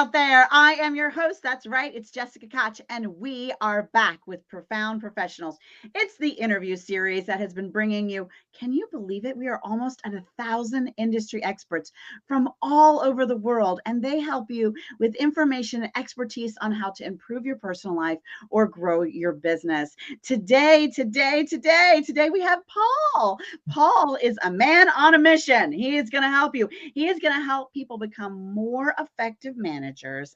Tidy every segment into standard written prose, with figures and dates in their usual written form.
out there. I am your host. That's right. It's Jessica Koch, and we are back with Profound Professionals. It's the interview series that has been bringing you, can you believe it? We are almost at 1,000 industry experts from all over the world, and they help you with information and expertise on how to improve your personal life or grow your business. Today, we have Paul. Paul is a man on a mission. He is going to help you. He is going to help people become more effective managers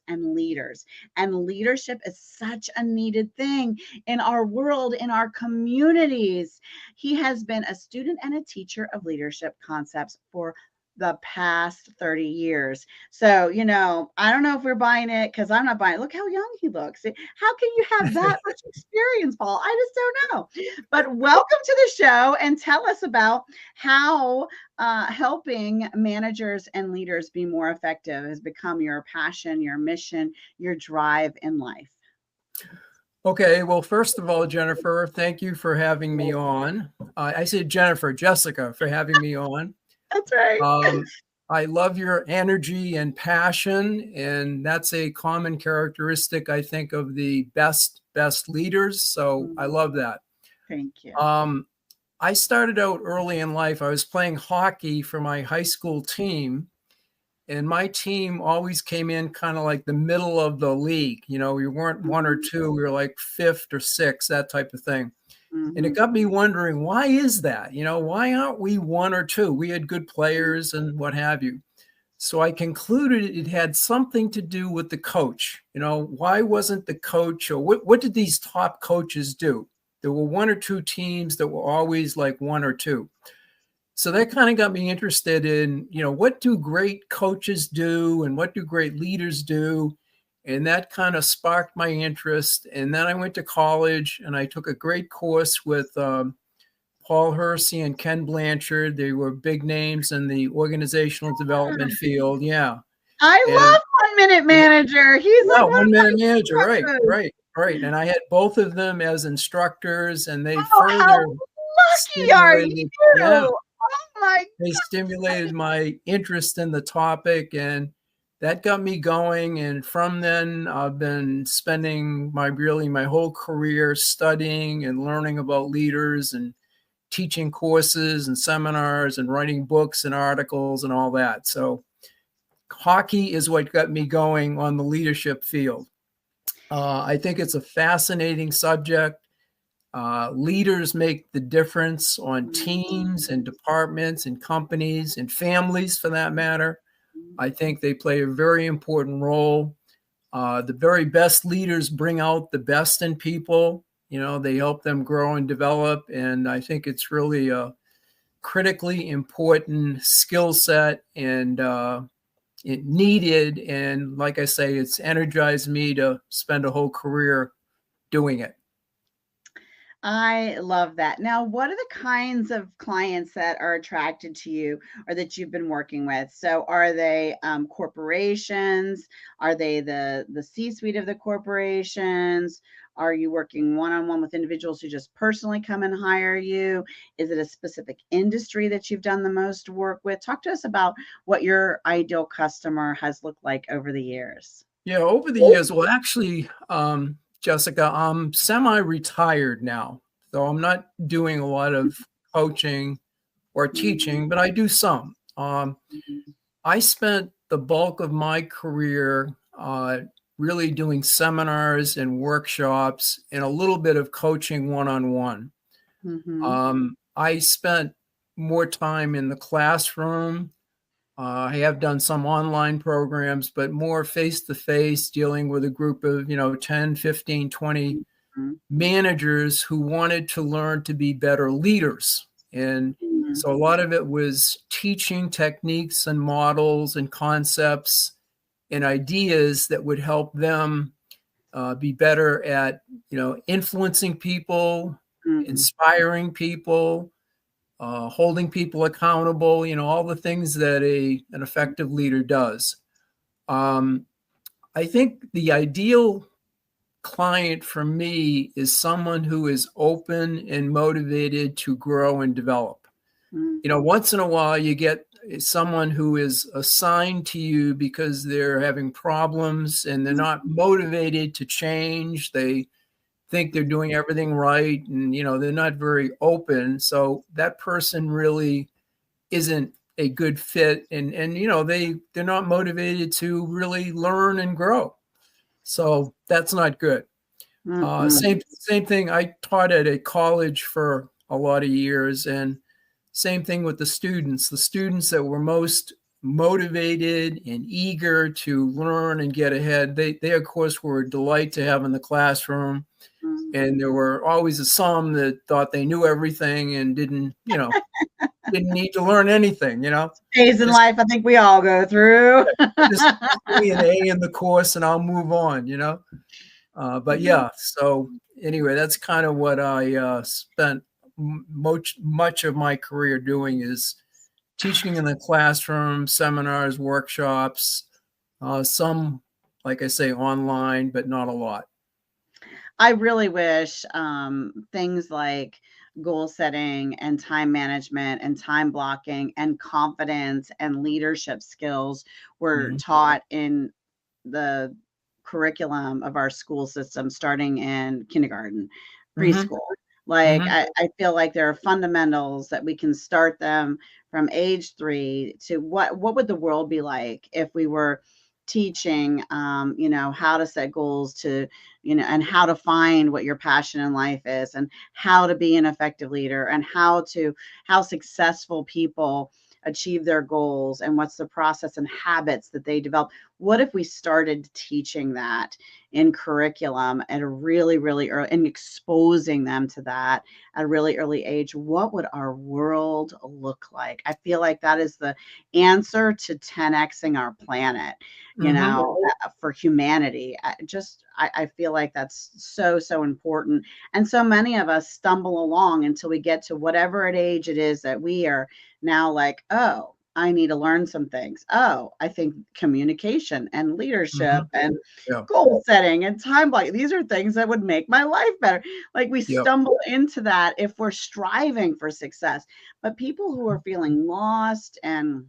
and leaders. And leadership is such a needed thing in our world, in our communities. He has been a student and a teacher of leadership concepts for the past 30 years. So, I don't know if we're buying it, because I'm not buying it. Look how young he looks. How can you have that much experience, Paul? I just don't know. But welcome to the show, and tell us about how helping managers and leaders be more effective has become your passion, your mission, your drive in life. Okay, well, first of all, Jennifer, thank you for having me on. I said Jessica, for having me on. That's right. I love your energy and passion, and that's a common characteristic, I think, of the best leaders. So I love that. Thank you. I started out early in life. I was playing hockey for my high school team, and my team always came in kind of like the middle of the league. We weren't one or two. We were like fifth or sixth, that type of thing. And it got me wondering, why is that? Why aren't we one or two? We had good players and what have you. So I concluded it had something to do with the coach. Why wasn't the coach, or what did these top coaches do? There were one or two teams that were always like one or two. So that kind of got me interested in, what do great coaches do and what do great leaders do? And that kind of sparked my interest. And then I went to college and I took a great course with Paul Hersey and Ken Blanchard. They were big names in the organizational development field. Yeah. I love 1 Minute Manager. He's like 1 Minute Manager. Right. And I had both of them as instructors, and they further how lucky are you? Yeah, oh my God. They stimulated my interest in the topic, and that got me going. And from then, I've been spending my whole career studying and learning about leaders and teaching courses and seminars and writing books and articles and all that. So hockey is what got me going on the leadership field. I think it's a fascinating subject. Leaders make the difference on teams and departments and companies and families, for that matter. I think they play a very important role. The very best leaders bring out the best in people. They help them grow and develop. And I think it's really a critically important skill set, and it needed. And like I say, it's energized me to spend a whole career doing it. I love that. Now, what are the kinds of clients that are attracted to you or that you've been working with? So are they corporations? Are they the C-suite of the corporations? Are you working one-on-one with individuals who just personally come and hire you? Is it a specific industry that you've done the most work with? Talk to us about what your ideal customer has looked like over the years. Yeah, over the years, well, actually, Jessica, I'm semi-retired now, so I'm not doing a lot of coaching or teaching, but I do some. I spent the bulk of my career really doing seminars and workshops and a little bit of coaching one-on-one. I spent more time in the classroom. I have done some online programs, but more face-to-face, dealing with a group of, 10, 15, 20 managers who wanted to learn to be better leaders. And so a lot of it was teaching techniques and models and concepts and ideas that would help them be better at, influencing people, inspiring people, holding people accountable, all the things that an effective leader does. I think the ideal client for me is someone who is open and motivated to grow and develop. Once in a while you get someone who is assigned to you because they're having problems and they're not motivated to change. They think they're doing everything right, and they're not very open. So that person really isn't a good fit, and they're not motivated to really learn and grow. So that's not good. Same thing. I taught at a college for a lot of years, and same thing with the students. The students that were most motivated and eager to learn and get ahead, they of course were a delight to have in the classroom. And there were always some that thought they knew everything and didn't need to learn anything, Days in life, I think we all go through. Just give me an A in the course and I'll move on, But yeah, so anyway, that's kind of what I spent much of my career doing, is teaching in the classroom, seminars, workshops, some, like I say, online, but not a lot. I really wish things like goal setting and time management and time blocking and confidence and leadership skills were taught in the curriculum of our school system, starting in kindergarten, preschool. Like, I feel like there are fundamentals that we can start them from age 3 to what would the world be like if we were teaching, how to set goals, to, and how to find what your passion in life is, and how to be an effective leader, and how successful people achieve their goals, and what's the process and habits that they develop. What if we started teaching that in curriculum at a really, really early, and exposing them to that at a really early age? What would our world look like? I feel like that is the answer to 10xing our planet, for humanity. I feel like that's so, so important. And so many of us stumble along until we get to whatever age it is that we are now like, oh, I need to learn some things. Oh, I think communication and leadership and goal setting and time blocking, these are things that would make my life better. Like, we stumble into that if we're striving for success. But people who are feeling lost and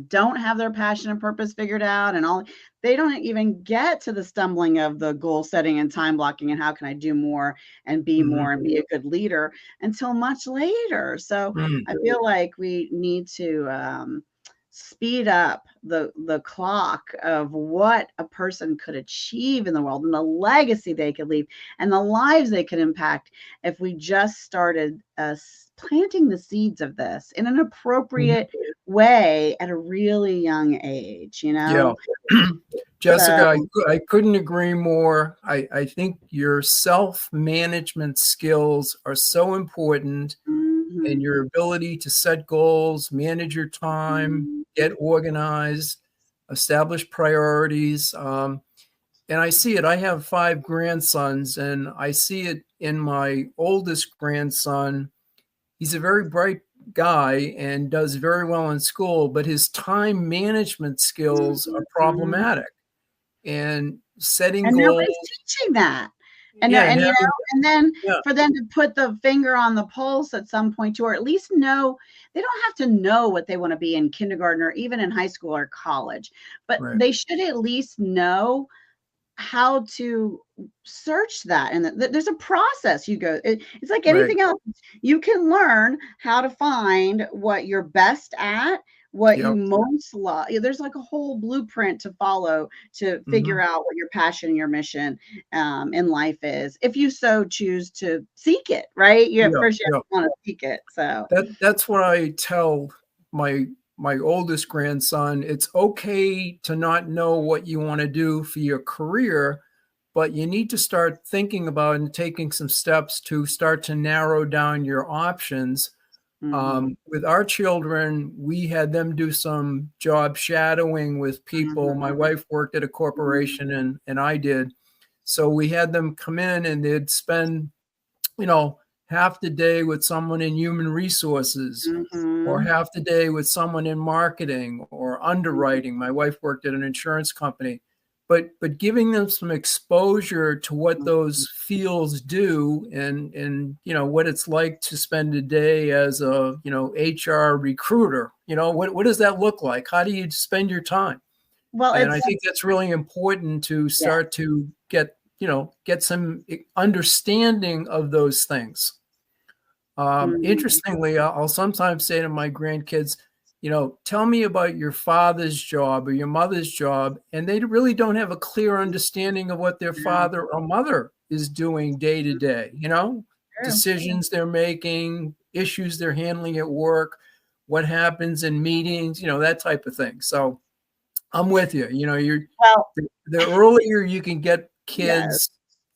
don't have their passion and purpose figured out and all, they don't even get to the stumbling of the goal setting and time blocking and how can I do more and be more and be a good leader until much later. So I feel like we need to speed up the clock of what a person could achieve in the world and the legacy they could leave and the lives they could impact if we just started planting the seeds of this in an appropriate way at a really young age, Yeah. Jessica, I couldn't agree more. I think your self-management skills are so important, and your ability to set goals, manage your time, get organized, establish priorities. And I see it. I have 5 grandsons, and I see it in my oldest grandson. He's a very bright guy and does very well in school, but his time management skills are problematic. And setting goals. Nobody's teaching that. And then for them to put the finger on the pulse at some point, or at least know, they don't have to know what they want to be in kindergarten or even in high school or college, but they should at least know how to search that. And there's a process you go. It's like anything else. You can learn how to find what you're best at, what you most love. There's like a whole blueprint to follow to figure out what your passion and your mission in life is, if you so choose to seek it, right? First you have to want to seek it. So that's what I tell my oldest grandson. It's okay to not know what you want to do for your career, but you need to start thinking about and taking some steps to start to narrow down your options. With our children, we had them do some job shadowing with people. My wife worked at a corporation and I did. So we had them come in and they'd spend, half the day with someone in human resources or half the day with someone in marketing or underwriting. My wife worked at an insurance company. but giving them some exposure to what those fields do and what it's like to spend a day as a HR recruiter. What does that look like? How do you spend your time? Well, And I think that's really important to start to get some understanding of those things. Interestingly, I'll sometimes say to my grandkids, tell me about your father's job or your mother's job. And they really don't have a clear understanding of what their father or mother is doing day to day, decisions they're making, issues they're handling at work, what happens in meetings, that type of thing. So I'm with you. The earlier you can get kids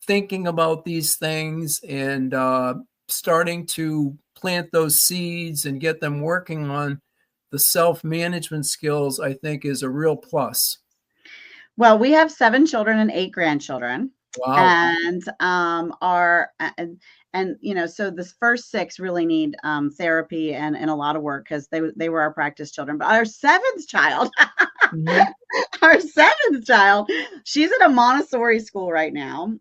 thinking about these things and starting to plant those seeds and get them working on the self-management skills, I think, is a real plus. Well, we have 7 children and 8 grandchildren. Wow. And so this first 6 really need therapy and a lot of work because they were our practice children. But our 7th child, our 7th child, she's at a Montessori school right now.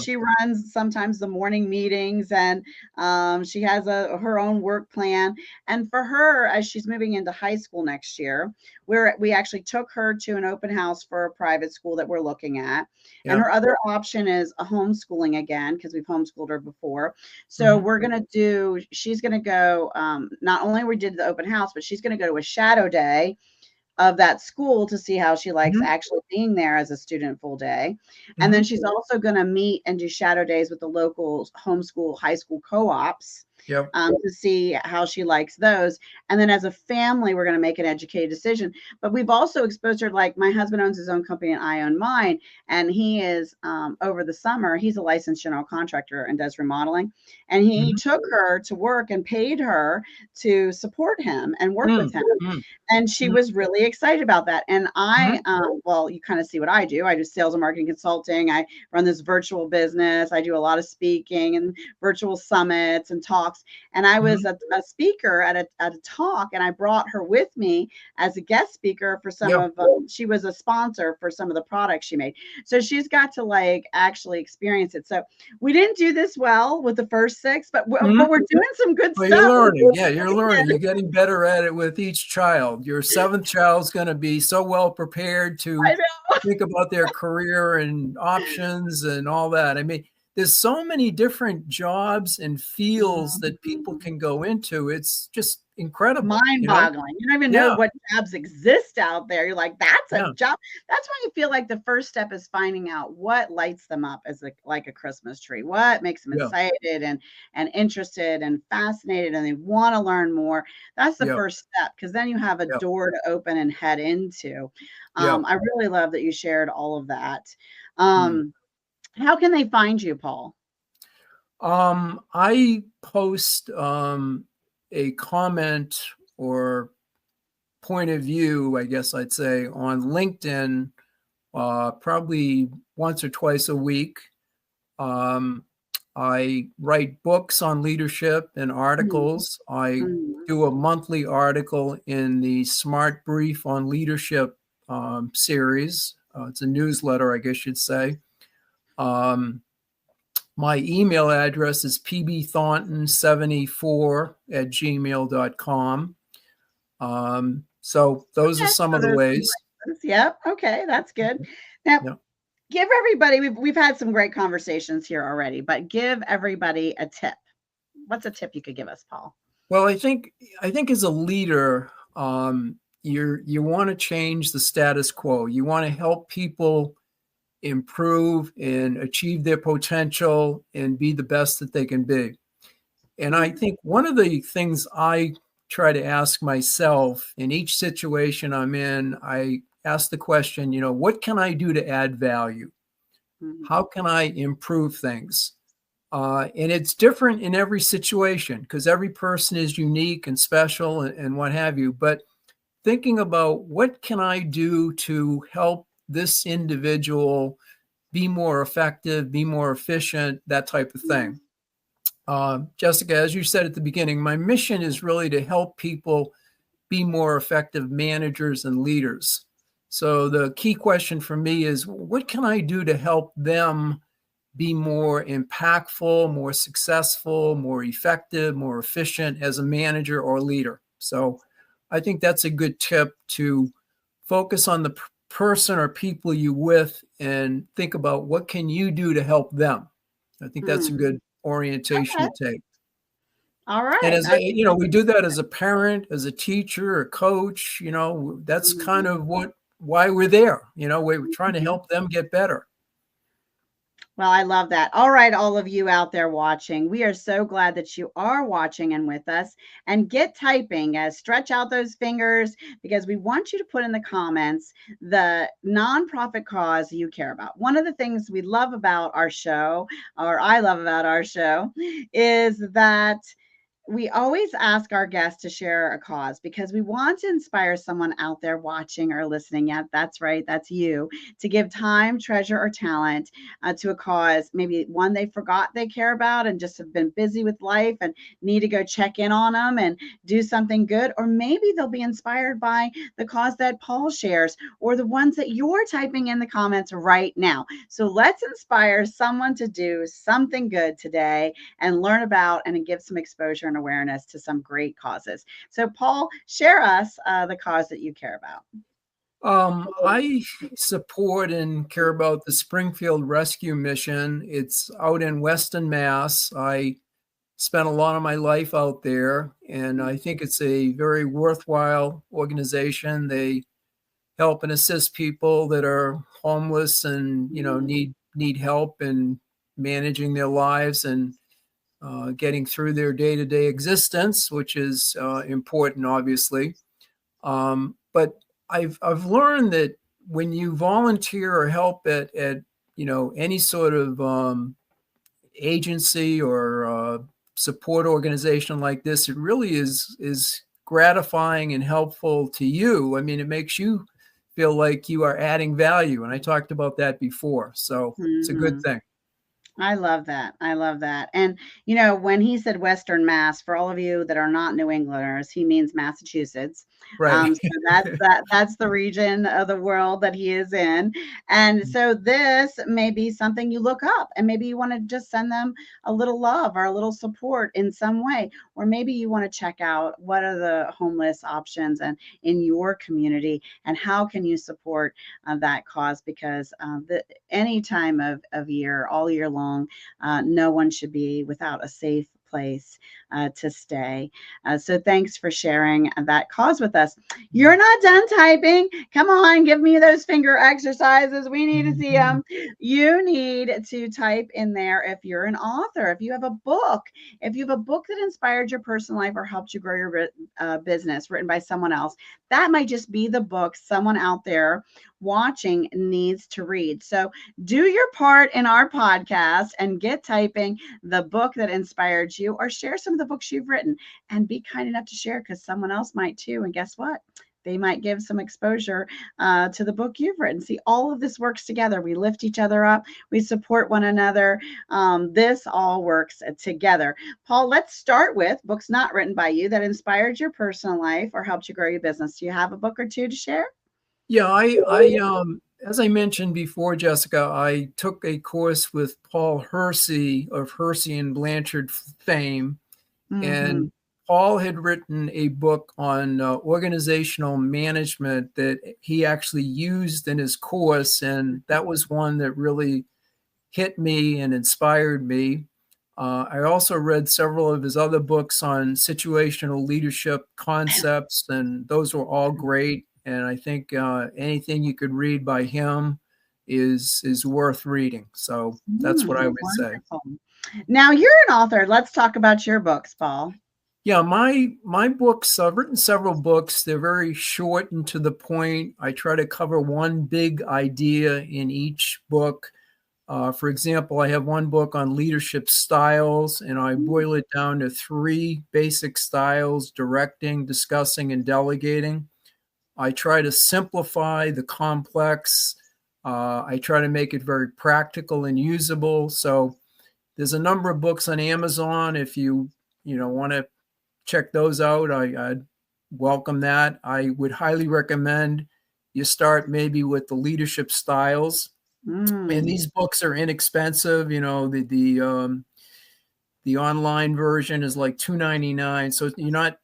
She runs sometimes the morning meetings, and she has her own work plan. And for her, as she's moving into high school next year, we actually took her to an open house for a private school that we're looking at. And her other option is a homeschooling again, because we've homeschooled her before. So she's going to go, not only we did the open house, but she's going to go to a shadow day of that school to see how she likes actually being there as a student full day. And then she's also going to meet and do shadow days with the local homeschool high school co-ops to see how she likes those. And then as a family, we're going to make an educated decision. But we've also exposed her, like my husband owns his own company and I own mine. And he is, over the summer, he's a licensed general contractor and does remodeling. And he took her to work and paid her to support him and work with him. And she was really excited about that. And I, well, you kind of see what I do. I do sales and marketing consulting. I run this virtual business. I do a lot of speaking and virtual summits and talks. And I was a speaker at a talk, and I brought her with me as a guest speaker for some of she was a sponsor for some of the products she made. So she's got to actually experience it. So we didn't do this well with the first 6, but we're doing some good stuff. You're learning. Yeah, you're learning. You're getting better at it with each child. Your 7th child's going to be so well prepared to think about their career and options and all that. I mean, there's so many different jobs and fields that people can go into. It's just incredible. Mind-boggling. You don't even know what jobs exist out there. You're like, that's a job. That's why you feel like the first step is finding out what lights them up as like a Christmas tree. What makes them excited and interested and fascinated, and they want to learn more. That's the first step, because then you have a door to open and head into. I really love that you shared all of that. How can they find you, Paul? I post a comment or point of view, I guess I'd say, on LinkedIn probably once or twice a week. I write books on leadership and articles. I do a monthly article in the Smart Brief on Leadership series. It's a newsletter, I guess you'd say. My email address is pbthornton74@gmail.com. So those are some of the ways. Yep. Okay. That's good. Now, give everybody, we've had some great conversations here already, but give everybody a tip. What's a tip you could give us, Paul? Well, I think as a leader, you want to change the status quo. You want to help people improve and achieve their potential and be the best that they can be. And I think one of the things I try to ask myself in each situation I'm in, I ask the question, what can I do to add value? How can I improve things? And it's different in every situation because every person is unique and special and what have you. But thinking about what can I do to help this individual be more effective, be more efficient, that type of thing. Jessica, as you said at the beginning, my mission is really to help people be more effective managers and leaders. So the key question for me is, what can I do to help them be more impactful, more successful, more effective, more efficient as a manager or leader? So I think that's a good tip, to focus on the person or people you with and think about what can you do to help them. I think that's a Hmm. good orientation Okay. to take. All And right. as I think that's we do that as a parent, as a teacher, a coach, that's kind mhm, of why we're there. We're trying to mhm. help them get better. Well, I love that. All right, all of you out there watching, we are so glad that you are watching and with us. And get typing, stretch out those fingers, because we want you to put in the comments the nonprofit cause you care about. One of the things we love about our show, or I love about our show, is that we always ask our guests to share a cause, because we want to inspire someone out there watching or listening. Yeah, that's right. That's you, to give time, treasure, or talent to a cause, maybe one they forgot they care about and just have been busy with life and need to go check in on them and do something good. Or maybe they'll be inspired by the cause that Paul shares, or the ones that you're typing in the comments right now. So let's inspire someone to do something good today and learn about and give some exposure and awareness to some great causes. So, Paul, share us the cause that you care about. I support and care about the Springfield Rescue Mission. It's out in Weston, Mass. I spent a lot of my life out there, and I think it's a very worthwhile organization. They help and assist people that are homeless and need help in managing their lives and getting through their day-to-day existence, which is important, obviously. But I've learned that when you volunteer or help at any sort of agency or support organization like this, it really is gratifying and helpful to you. I mean, it makes you feel like you are adding value, and I talked about that before. So it's a good Mm-hmm. thing. I love that. I love that. And when he said Western Mass, for all of you that are not New Englanders, he means Massachusetts. Right. So that's the region of the world that he is in. And so this may be something you look up, and maybe you want to just send them a little love or a little support in some way. Or maybe you want to check out what are the homeless options and in your community, and how can you support that cause, because any time of year, all year long, no one should be without a safe place to stay. So thanks for sharing that cause with us. You're not done typing. Come on, give me those finger exercises. We need to see them. You need to type in there if you're an author, if you have a book, if you have a book that inspired your personal life or helped you grow your business, written by someone else. That might just be the book someone out there watching needs to read. So do your part in our podcast and get typing the book that inspired you, or share some of the books you've written, and be kind enough to share, because someone else might too. And guess what? They might give some exposure to the book you've written. See, all of this works together. We lift each other up. We support one another. This all works together. Paul, let's start with books not written by you that inspired your personal life or helped you grow your business. Do you have a book or two to share? Yeah, I as I mentioned before, Jessica, I took a course with Paul Hersey of Hersey and Blanchard fame, Mm-hmm. and Paul had written a book on organizational management that he actually used in his course, and that was one that really hit me and inspired me. I also read several of his other books on situational leadership concepts, and those were all great. And I think anything you could read by him is worth reading. So that's what I would say. Wonderful. Now you're an author. Let's talk about your books, Paul. Yeah, my books, I've written several books. They're very short and to the point. I try to cover one big idea in each book. For example, I have one book on leadership styles, and I boil it down to 3 basic styles: directing, discussing, and delegating. I try to simplify the complex. I try to make it very practical and usable. So there's a number of books on Amazon. If you want to check those out, I'd welcome that. I would highly recommend you start maybe with the leadership styles. And these books are inexpensive. The online version is like $2.99. So you're not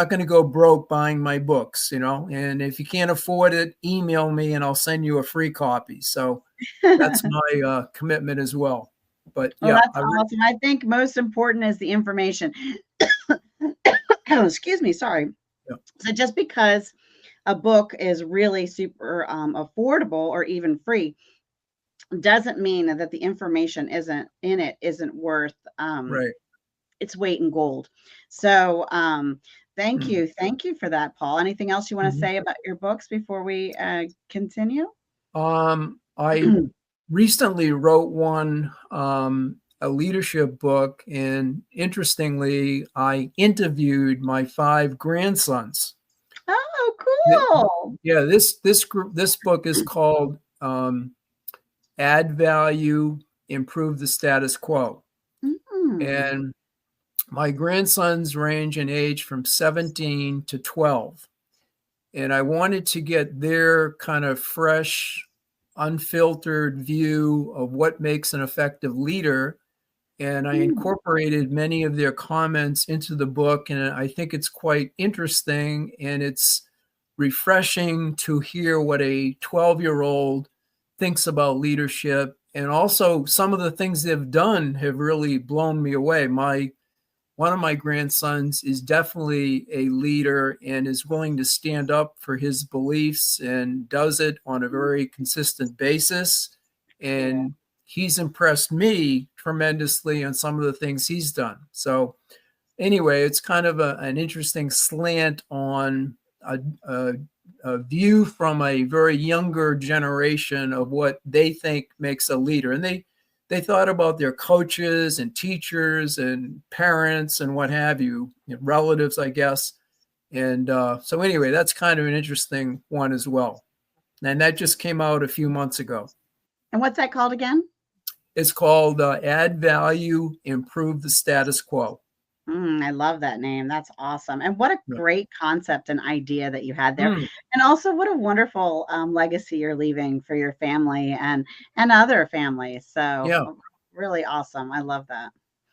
going to go broke buying my books, and if you can't afford it, email me and I'll send you a free copy. So that's my commitment as well. But well, yeah, that's awesome. I think most important is the information. Oh, excuse me. Sorry. Yeah. So just because a book is really super affordable or even free doesn't mean that the information isn't worth right. its weight in gold. So thank you for that, Paul. Anything else you want to say about your books before we continue? I recently wrote one, a leadership book, and interestingly, I interviewed my 5 grandsons. Oh, cool. Yeah, this book is called Add Value, Improve the Status Quo. And my grandsons range in age from 17 to 12. And I wanted to get their kind of fresh, unfiltered view of what makes an effective leader. And I incorporated many of their comments into the book. And I think it's quite interesting. And it's refreshing to hear what a 12-year-old thinks about leadership. And also some of the things they've done have really blown me away. One of my grandsons is definitely a leader and is willing to stand up for his beliefs and does it on a very consistent basis. And he's impressed me tremendously on some of the things he's done. So anyway, it's kind of an interesting slant on a view from a very younger generation of what they think makes a leader. And they thought about their coaches and teachers and parents and what have you, relatives, I guess. And so anyway, that's kind of an interesting one as well. And that just came out a few months ago. And what's that called again? It's called Add Value, Improve the Status Quo. I love that name. That's awesome. And what a great concept and idea that you had there. And also what a wonderful legacy you're leaving for your family and other families. So really awesome. I love that.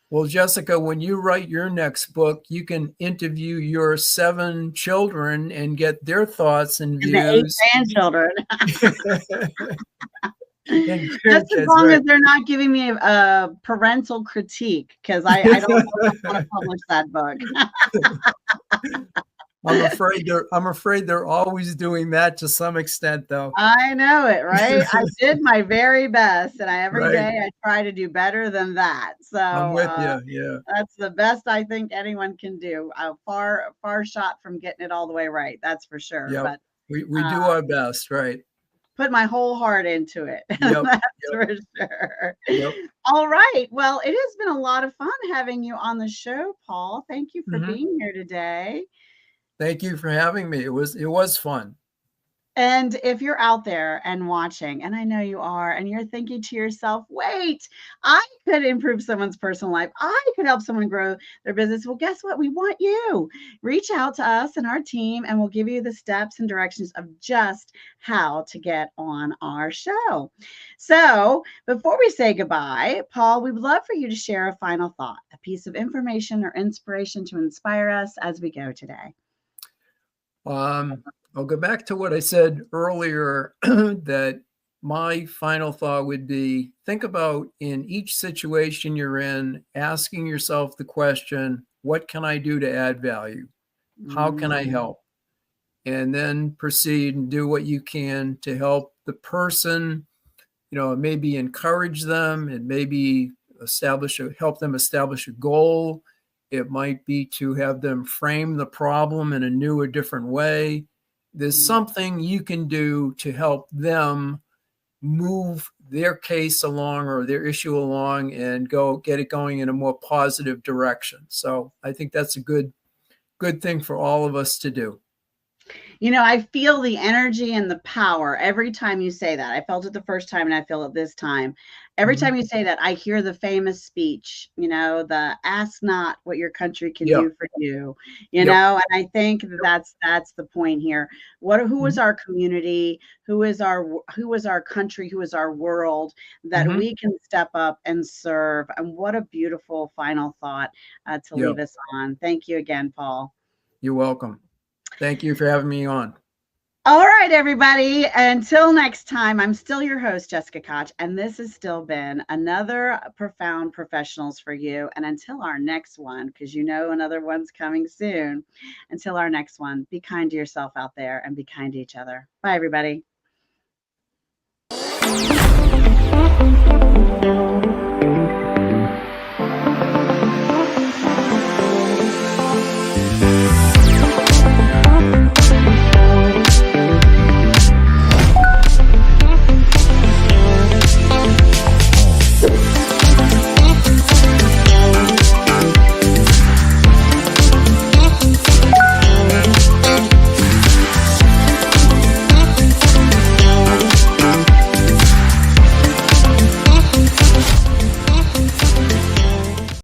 Well, Jessica, when you write your next book, you can interview your 7 children and get their thoughts and views. And the 8 grandchildren. Just as long as they're not giving me a parental critique, because I don't want to publish that book. I'm afraid they're always doing that to some extent, though. I know it, right? I did my very best, and every day I try to do better than that. So I'm with you. Yeah, that's the best I think anyone can do. Far shot from getting it all the way right. That's for sure. Yep. But we do our best, right? Put my whole heart into it. Yep. That's for sure. Yep. All right. Well, it has been a lot of fun having you on the show, Paul. Thank you for being here today. Thank you for having me. It was fun. And if you're out there and watching, and I know you are, and you're thinking to yourself, wait, I could improve someone's personal life. I could help someone grow their business. Well, guess what? We want you. Reach out to us and our team, and we'll give you the steps and directions of just how to get on our show. So before we say goodbye, Paul, we would love for you to share a final thought, a piece of information or inspiration to inspire us as we go today. I'll go back to what I said earlier, that my final thought would be, think about in each situation you're in, asking yourself the question, what can I do to add value? How can I help? And then proceed and do what you can to help the person, maybe encourage them, and maybe help them establish a goal. It might be to have them frame the problem in a new or different way. There's something you can do to help them move their case along or their issue along and get it going in a more positive direction. So I think that's a good thing for all of us to do. I feel the energy and the power every time you say that. I felt it the first time and I feel it this time. Every Mhm. time you say that, I hear the famous speech, the ask not what your country can Yeah. do for you, Yep. and I think Yep. that's the point here. Who is Mhm. our community? Who is our country? Who is our world that Mhm. we can step up and serve? And what a beautiful final thought to Yeah. leave us on. Thank you again, Paul. You're welcome. Thank you for having me on. All right, everybody. Until next time, I'm still your host, Jessica Koch, and this has still been another Profound Professionals for you. And until our next one, because another one's coming soon, until our next one, be kind to yourself out there and be kind to each other. Bye, everybody.